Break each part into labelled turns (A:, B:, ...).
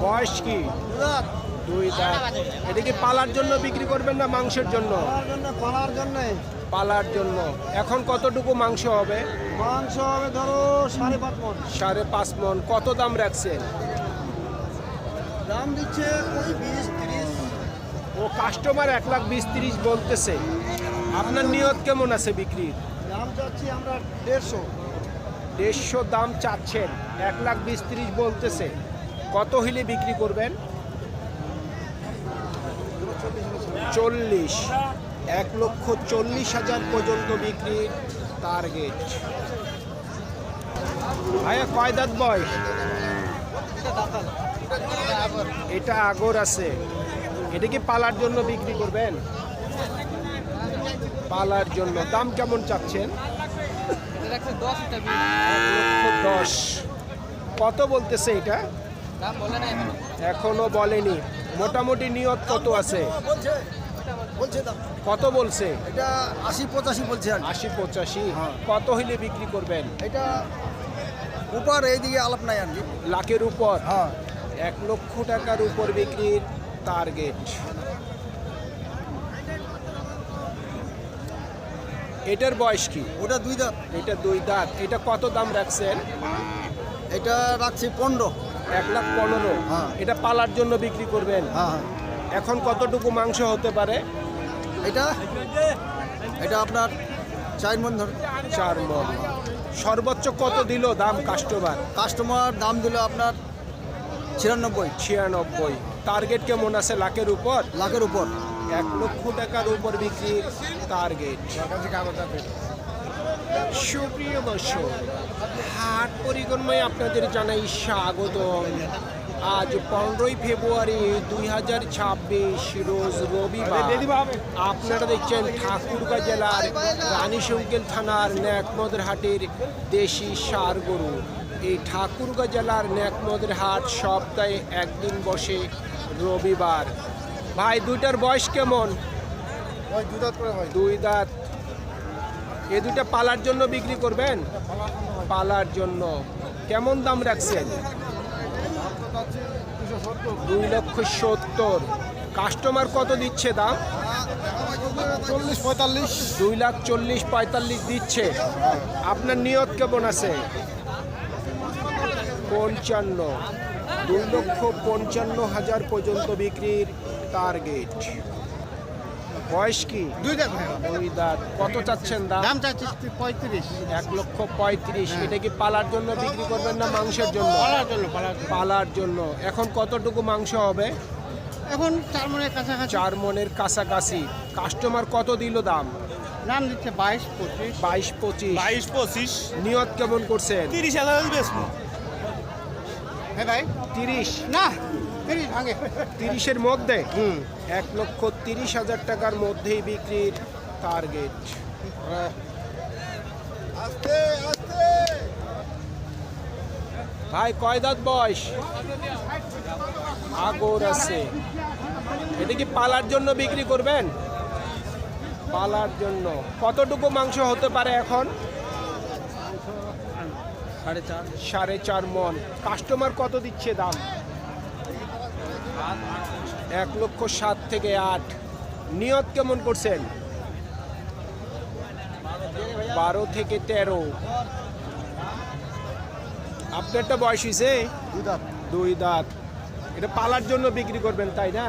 A: বয়স কি? দুই দাঁত। এটা কি পালার জন্য বিক্রি করবেন না মাংসের জন্য?
B: পালার জন্য।
A: পালার জন্য। এখন কতটুকু মাংস হবে?
B: মাংস হবে ধরো 5.5 মণ।
A: 5.5 মণ। কত দাম রাখছেন?
B: দাম দিচ্ছে ওই 20-30।
A: ও কাস্টমার 1,20,30 বলতেছে। আপনার নিয়ত কেমন আছে বিক্রির?
B: দাম চাচ্ছি আমরা 150।
A: 150 দাম চাচ্ছেন, 1,20,30 বলতেছে। কত হইলে বিক্রি করবেন? 40। 1,40,000 পর্যন্ত বিক্রির টার্গেট। ভাইয়া কয় দাঁত বয়স? এটা আগর আছে। এটা কি পালার জন্য বিক্রি করবেন? পালার জন্য। দাম কেমন চাচ্ছেন? 1,10,000। কত বলতেছে এটা? এখনো বলেনি। মোটামুটি নিয়ত কত আছে? কত বলছে?
B: এটা 80-85 বলছে।
A: 80-85। কত হইলে বিক্রি করবেন?
B: এটা উপর এইদিকে আলাপ নাই আর কি।
A: লাখের উপর?
B: হ্যাঁ।
A: 1 লক্ষ টাকার উপর বিক্রির টার্গেট। এটার বয়স কি?
B: ওটা 2 দাঁত।
A: এটা 2 দাঁত। এটা কত দাম রাখছেন?
B: এটা রাখছি 15।
A: 1,15,000।
B: হ্যাঁ।
A: এটা পালার জন্য বিক্রি করবেন?
B: হ্যাঁ হ্যাঁ।
A: এখন কতটুকু মাংস হতে পারে?
B: এটা আপনার 4 মণ ধর।
A: 4 মণ। সর্বোচ্চ কত দিল দাম কাস্টমার?
B: কাস্টমার দাম দিল আপনার 96।
A: 96। টার্গেট কেমন আছে? লাখের উপর?
B: লাখের উপর।
A: 1 লক্ষ টাকার উপর বিক্রির টার্গেট। সুপ্রিয় দর্শক, হাট পরিক্রমায় আপনাদের জানাই স্বাগতম। আজ 15ই ফেব্রুয়ারি 2026 রোজ রবিবার। আপনারা দেখছেন ঠাকুরগাঁ জেলার রানীশঙ্কেল থানার ন্যাকমদের হাটের দেশি ষাঁড় গরু। এই ঠাকুরগাঁ জেলার ন্যাকমদের হাট সপ্তাহে একদিন বসে রবিবার। ভাই দুইটার বয়স কেমন? 2 দাঁত। এ দুইটা পালার জন্য বিক্রি করবেন? পালার জন্য। কেমন দাম রাখছেন? 2,70,000। কাস্টমার কত দিচ্ছে দাম?
B: 40-45।
A: 2,40,45 দিচ্ছে। আপনার নিয়ত কেমন আছে? 55। 2,55,000 পর্যন্ত বিক্রির টার্গেট। বয়স কি?
B: 2 দাঁত।
A: 2 দাঁত। কত চাচ্ছেন দাম?
B: দাম চাচ্ছি 35।
A: 1,35,000। এটা কি পালার জন্য বিক্রি করবেন না মাংসের জন্য?
B: পালার জন্য।
A: পালার জন্য। এখন কতটুকু মাংস হবে?
B: এখন 4 মণের কাছাকাছি।
A: 4 মণের কাছাকাছি। কাস্টমার কত দিল দাম?
B: দাম দিচ্ছে 22-25।
A: 22-25।
C: 22-25।
A: নিয়ত কেমন করছেন?
C: 30,000 বেচবো।
B: হ্যাঁ ভাই।
A: 30।
B: না 30 ভাঙে।
A: 30-এর মধ্যে? 1,30,000 টাকার মধ্যেই বিক্রির টার্গেট। ভাই কয় দাঁত বয়স? আগর আছে। এটা কি পালার জন্য বিক্রি করবেন? পালার জন্য। কতটুকু মাংস হতে পারে এখন? 4.5 মণ। কাস্টমার কত দিচ্ছে দাম? 1,07,000 থেকে 8। নিয়ত কেমন করছেন? 12 থেকে 13। আপনারটা বয়স হয়েছে?
B: 2 দাঁত।
A: 2 দাঁত। এটা পালার জন্য বিক্রি করবেন তাই না?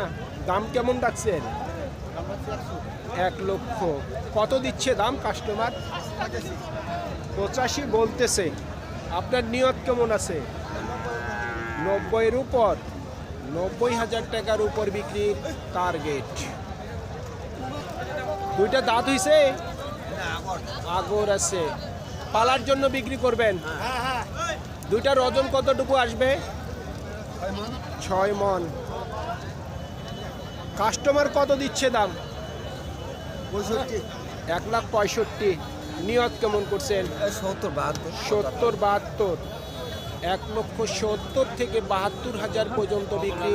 A: দাম কেমন রাখছেন? 1 লক্ষ। কত দিচ্ছে দাম কাস্টমার? 85 বলতেছে। আপনার নিয়ত কেমন আছে? 90-এর উপর। 90,000 টাকার উপর বিক্রির টার্গেট। দুইটা দাঁত হইছে? আগর আছে। পালার জন্য বিক্রি করবেন? দুইটার ওজন কতটুকু আসবে? 6 মণ। কাস্টমার কত দিচ্ছে দাম? 1,65,000। নিয়ত কেমন করছেন? 70-72। 1,70,000 থেকে 72,000 পর্যন্ত বিক্রি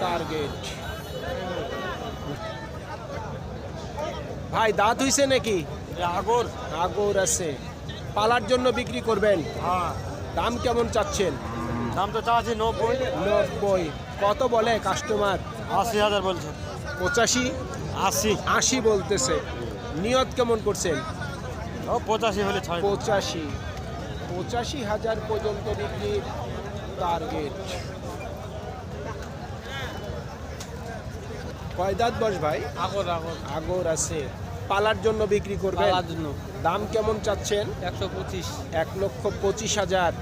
A: টার্গেট। ভাই দাঁত হইছে নাকি?
C: আগর
A: আছে। পালার জন্য বিক্রি করবেন? দাম কেমন চাচ্ছেন?
C: দাম তো চাচ্ছি 90।
A: 90। কত বলে কাস্টমার?
C: 80,000 বলছে।
A: 85,
C: 80।
A: 80 বলতেছে। নিয়ত কেমন করছেন?
C: ও 85 হলে ছাড়।
A: 85,000 পর্যন্ত বিক্রির টার্গেট। কয় দাঁত বস ভাই?
D: আগর
A: আগর আছে। পালার জন্য বিক্রি করবেন?
D: পালার জন্য
A: দাম কেমন চাচ্ছেন?
D: 125।
A: 1,25,000।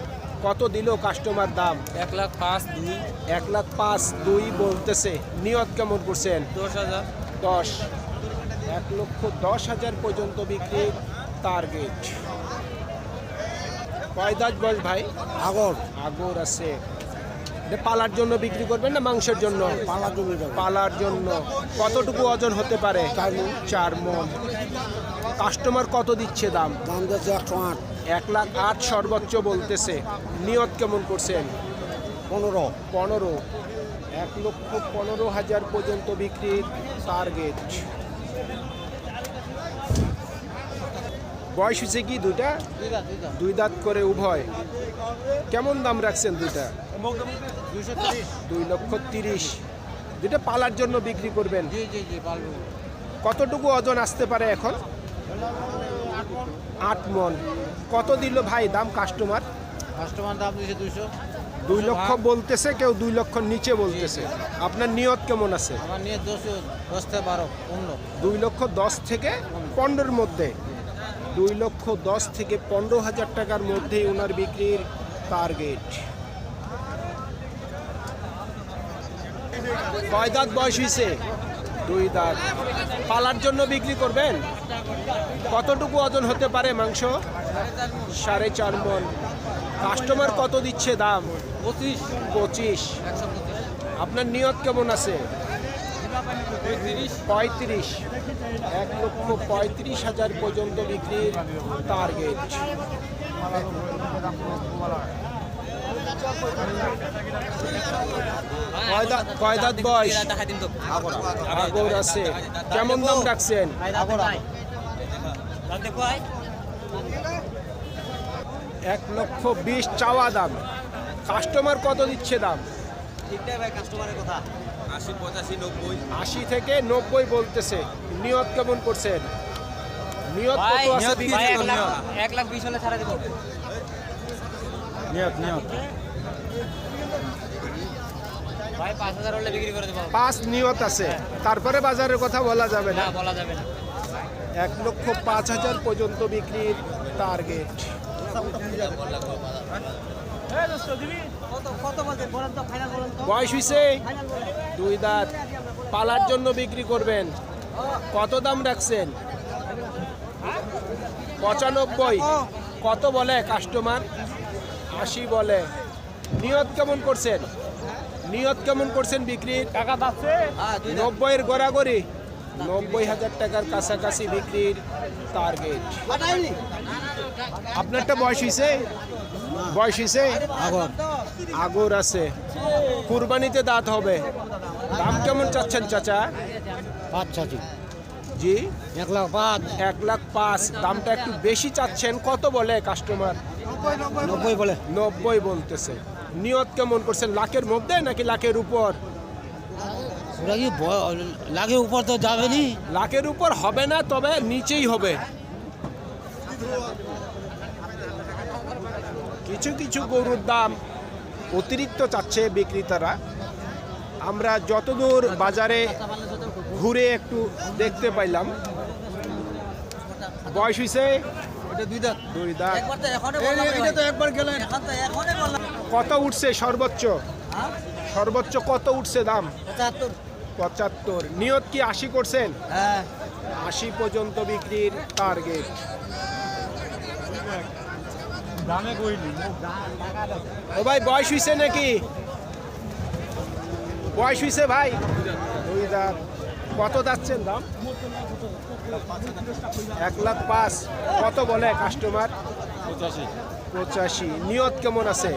A: কত দিল কাস্টমার দাম?
D: 1,05,2।
A: 1,05,2 বলতেছে। নিয়ত কেমন করছেন?
D: 10,000।
A: 10। 1,10,000 পর্যন্ত বিক্রির টার্গেট। কয় দাঁত বস ভাই?
B: আগর
A: আগর আছে। এটা পালার জন্য বিক্রি করবেন না মাংসের জন্য?
B: পালার জমি যাবে
A: পালার জন্য। কতটুকু ওজন হতে পারে? 4 মণ। কাস্টমার কত দিচ্ছে দাম?
B: দাম দিচ্ছে 108।
A: 1,08,000 সর্বোচ্চ বলতেছে। নিয়ত কেমন করছেন?
B: 15।
A: 15। 1,15,000 পর্যন্ত বিক্রির টার্গেট। বয়স হয়েছে কি দুইটা? 2 দাঁত করে উভয়। কেমন দাম রাখছেন দুইটা? 2,30,000। দুইটা পালার জন্য বিক্রি করবেন?
D: জি পালবো।
A: কতটুকু ওজন আসতে পারে এখন? 8 মণ। কত দিল ভাই দাম কাস্টমার?
D: কাস্টমার দাম দিয়েছে 200।
A: 2 লক্ষ বলতেছে, কেউ 2 লক্ষর নিচে বলতেছে। আপনার নিয়ত কেমন আছে?
D: আমার নিয়ে 10 থেকে 12, 15।
A: 2,10,000 থেকে 15-র মধ্যে। 2,10,000 থেকে 15,000 টাকার মধ্যেই ওনার বিক্রির টার্গেট। কয় দাঁত বয়স হয়েছে? 2 দাঁত। পালার জন্য বিক্রি করবেন? কতটুকু ওজন হতে পারে মাংস? 4.5 মণ। কাস্টমার কত দিচ্ছে দাম?
D: 25।
A: 25।
D: 125।
A: আপনার নিয়ত কেমন আছে?
D: 35।
A: 35। 1,35,000 পর্যন্ত বিক্রির টার্গেট। কয় দাঁত বয়স? আগর আছে। কেমন দাম রাখছেন? 1,20,000 চাওয়া দাম। কাস্টমার কত দিচ্ছে দাম? 80 থেকে 90 বলতেছে। নিয়ত কেমন করছেন? নিয়ত কত আছে বিক্রি?
D: 1,20,000 হলে ছাড়া দেবো।
C: নিয়ত
D: ভাই 5,000 হলে বিক্রি করে দেবো।
A: 5 নিয়ত আছে। তারপরে বাজারের কথা বলা যাবে না।
D: না বলা যাবে না।
A: 1,05,000 পর্যন্ত বিক্রির টার্গেট। বয়স হয়েছে? 2 দাঁত। পালার জন্য বিক্রি করবেন? কত দাম রাখছেন? 95। কত বলে কাস্টমার? 80 বলে। নিয়ত কেমন করছেন? নিয়ত কেমন করছেন বিক্রির? টাকা পাচ্ছে 90-এর গড়াগড়ি। 90,000 টাকার কাছাকাছি বিক্রির টার্গেট। আপনারটা বয়স হয়েছে? বয়স হয়েছে? আগর আছে। কুরবানিতে দাঁত হবে। দাম কেমন চাচ্ছেন চাচা?
B: 5
A: জি
B: 1,05,000।
A: 1,05,000। দামটা একটু বেশি চাচ্ছেন। কত বলে কাস্টমার?
B: 90 বলে।
A: 90 বলতেছে। নিয়ত কেমন করছেন? লাখের মধ্যে নাকি লাখের উপর?
B: ওটা কি লাগে উপর তো যাবে নি।
A: লাখের উপর হবে না, তবে নিচেই হবে। কিছু কিছু গরুর দাম অতিরিক্ত চাচ্ছে বিক্রেতারা। আমরা যতদূর বাজারে ঘুরে একটু দেখতে পাইলাম। বয়স হয়েছে?
B: এটা 2 দাঁত।
A: 2 দাঁত।
B: এটা তো একবার গেলেন।
A: কত উঠছে সর্বোচ্চ? সর্বোচ্চ কত উঠছে দাম?
B: 75।
A: 75। নিয়ত কি 80 করছেন?
B: হ্যাঁ
A: 80 পর্যন্ত বিক্রির টার্গেট। ও ভাই বয়স হয়েছে নাকি? বয়স হয়েছে ভাই? 2 দাঁত। কত যাচ্ছেন দাম? 1,05,000। কত বলে কাস্টমার? 85। নিয়ত কেমন আছে?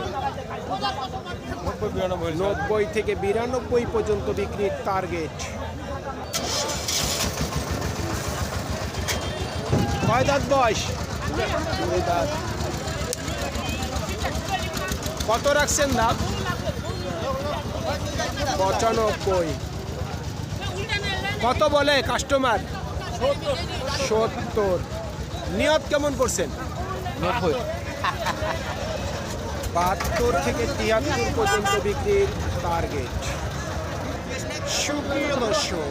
A: 90 থেকে 92 পর্যন্ত বিক্রির টার্গেট। কয় দাঁত বয়স? 2 দাঁত। কত রাখছেন দাম? 95। কত বলে কাস্টমার? 70। নিয়ত কেমন করছেন? 72 থেকে 73 পর্যন্ত বিক্রির টার্গেট। সুপ্রিয় দর্শক,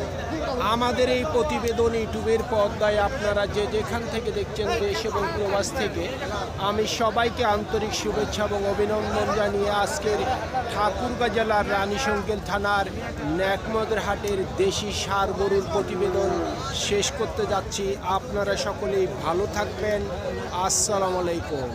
A: আমাদের এই প্রতিবেদন ইউটিউবের পর্দায় আপনারা যে যেখান থেকে দেখছেন দেশ এবং প্রবাস থেকে, আমি সবাইকে আন্তরিক শুভেচ্ছা এবং অভিনন্দন জানিয়ে আজকের ঠাকুরগাঁ জেলার রানীশঙ্কেল থানার ন্যাকমদের হাটের দেশি ষাঁড় গরুর প্রতিবেদন শেষ করতে যাচ্ছি। আপনারা সকলেই ভালো থাকবেন। আসসালামু আলাইকুম।